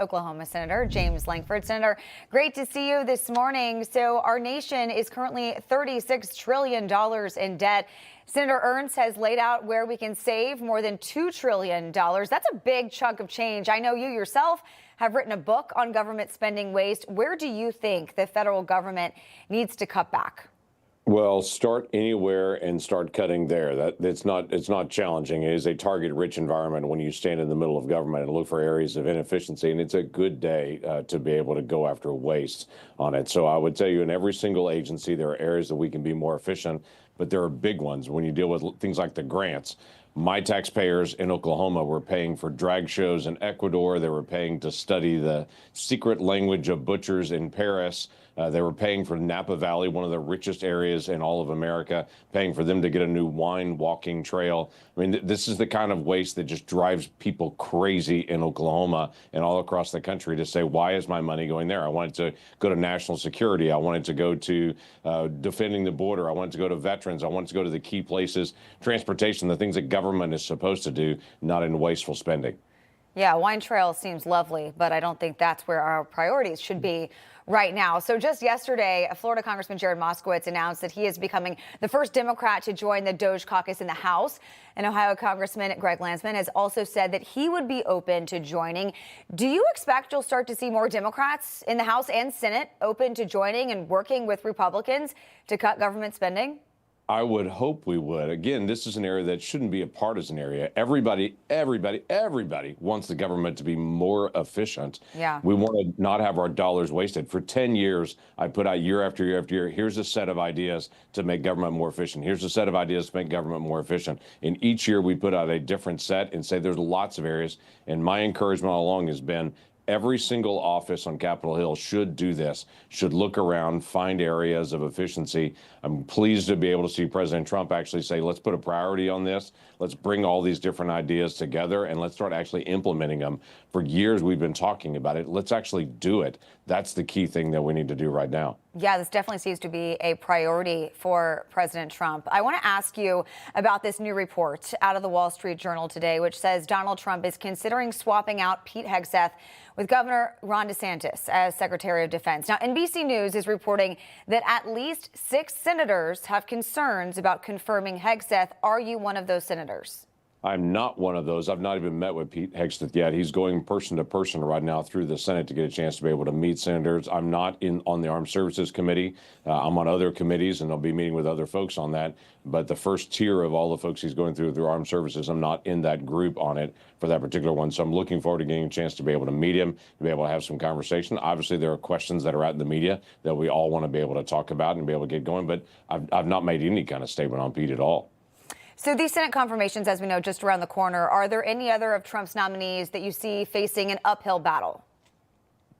Oklahoma Senator James Lankford. Senator, great to see you this morning. So our nation is currently $36 trillion in debt. Senator Ernst has laid out where we can save more than $2 trillion. That's a big chunk of change. I know you yourself have written a book on government spending waste. Where do you think the federal government needs to cut back? Well, start anywhere and start cutting there. It's not challenging. It is a target-rich environment when you stand in the middle of government and look for areas of inefficiency, and it's a good day to be able to go after waste on it. So I would tell you, in every single agency, there are areas that we can be more efficient, but there are big ones when you deal with things like the grants. My taxpayers in Oklahoma were paying for drag shows in Ecuador. They were paying to study the secret language of butchers in Paris. They were paying for Napa Valley, one of the richest areas in all of America, paying for them to get a new wine walking trail. I mean, this is the kind of waste that just drives people crazy in Oklahoma and all across the country to say, why is my money going there? I wanted to go to national security. I wanted to go to defending the border. I wanted to go to veterans. I wanted to go to the key places, transportation, the things that government is supposed to do, not in wasteful spending. Yeah, wine trail seems lovely, but I don't think that's where our priorities should be right now. So just yesterday, Florida Congressman Jared Moskowitz announced that he is becoming the first Democrat to join the Doge caucus in the House. And Ohio Congressman Greg Landsman has also said that he would be open to joining. Do you expect you'll start to see more Democrats in the House and Senate open to joining and working with Republicans to cut government spending? I would hope we would. Again, this is an area that shouldn't be a partisan area. Everybody wants the government to be more efficient. Yeah. We want to not have our dollars wasted. For 10 years, I put out year after year after year, here's a set of ideas to make government more efficient. Here's a set of ideas to make government more efficient. And each year we put out a different set and say there's lots of areas. And my encouragement all along has been every single office on Capitol Hill should do this, should look around, find areas of efficiency. I'm pleased to be able to see President Trump actually say, let's put a priority on this. Let's bring all these different ideas together and let's start actually implementing them. For years, we've been talking about it. Let's actually do it. That's the key thing that we need to do right now. Yeah, this definitely seems to be a priority for President Trump. I want to ask you about this new report out of the Wall Street Journal today, which says Donald Trump is considering swapping out Pete Hegseth with Governor Ron DeSantis as Secretary of Defense. Now, NBC News is reporting that at least 6 senators have concerns about confirming Hegseth. Are you one of those senators? I'm not one of those. I've not even met with Pete Hegseth yet. He's going person to person right now through the Senate to get a chance to be able to meet senators. I'm not on the Armed Services Committee. I'm on other committees, and I'll be meeting with other folks on that. But the first tier of all the folks he's going through Armed Services, I'm not in that group on it for that particular one. So I'm looking forward to getting a chance to be able to meet him, to be able to have some conversation. Obviously, there are questions that are out in the media that we all want to be able to talk about and be able to get going. But I've not made any kind of statement on Pete at all. So these Senate confirmations, as we know, just around the corner. Are there any other of Trump's nominees that you see facing an uphill battle?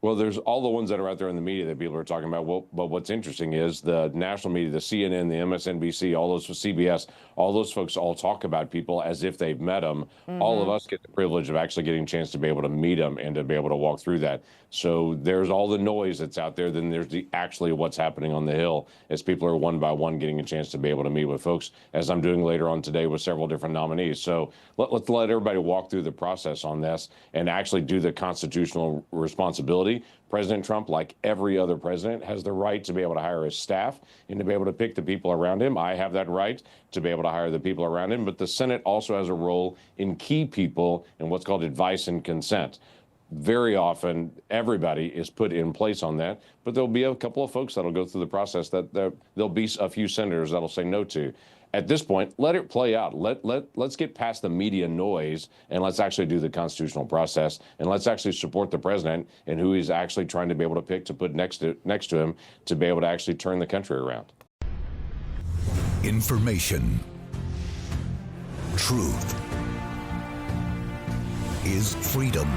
Well, there's all the ones that are out there in the media that people are talking about. Well, but what's interesting is the national media, the CNN, the MSNBC, all those CBS, all those folks all talk about people as if they've met them. All of us get the privilege of actually getting a chance to be able to meet them and to be able to walk through that. So there's all the noise that's out there. Then there's actually what's happening on the Hill as people are one by one getting a chance to be able to meet with folks, as I'm doing later on today with several different nominees. So let's let everybody walk through the process on this and actually do the constitutional responsibility. President Trump, like every other president, has the right to be able to hire his staff and to be able to pick the people around him. I have that right to be able to hire the people around him, but the Senate also has a role in key people in what's called advice and consent. Very often, everybody is put in place on that, but there'll be a couple of folks that'll go through the process that there'll be a few senators that'll say no to. At this point, let it play out. Let's get past the media noise and let's actually do the constitutional process and let's actually support the president and who he's actually trying to be able to pick to put next to him to be able to actually turn the country around. Information. Truth is freedom.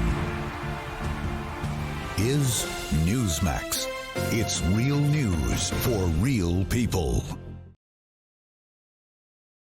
Is Newsmax. It's real news for real people.